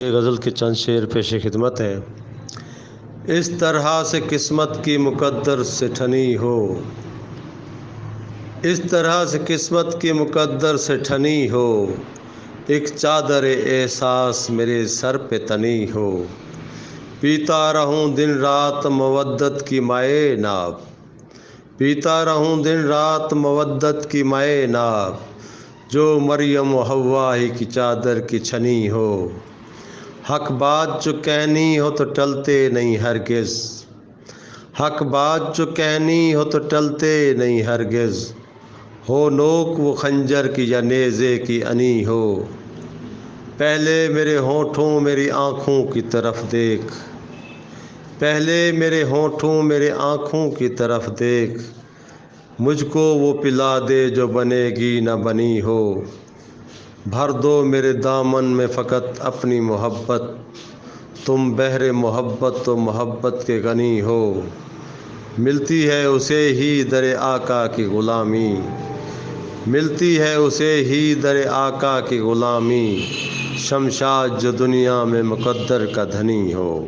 یہ غزل کے چند شعر پیش خدمت ہیں۔ اس طرح سے قسمت کی مقدر سے ٹھنی ہو، اس طرح سے قسمت کی مقدر سے ٹھنی ہو، ایک چادر احساس میرے سر پہ تنی ہو، پیتا رہوں دن رات مودت کی مائے ناب، پیتا رہوں دن رات مودت کی مائے ناب، جو مریم و حوا ہی کی چادر کی چھنی ہو، حق بات جو کہنی ہو تو ٹلتے نہیں ہرگز، حق بات جو کہنی ہو تو ٹلتے نہیں ہرگز، ہو نوک وہ خنجر کی یا نیزے کی انی ہو، پہلے میرے ہونٹوں میری آنکھوں کی طرف دیکھ، پہلے میرے ہونٹوں میرے آنکھوں کی طرف دیکھ، مجھ کو وہ پلا دے جو بنے گی نہ بنی ہو، بھر دو میرے دامن میں فقط اپنی محبت، تم بحر محبت و محبت کے غنی ہو، ملتی ہے اسے ہی در آقا کی غلامی، ملتی ہے اسے ہی در آقا کی غلامی، شمشاد جو دنیا میں مقدر کا دھنی ہو۔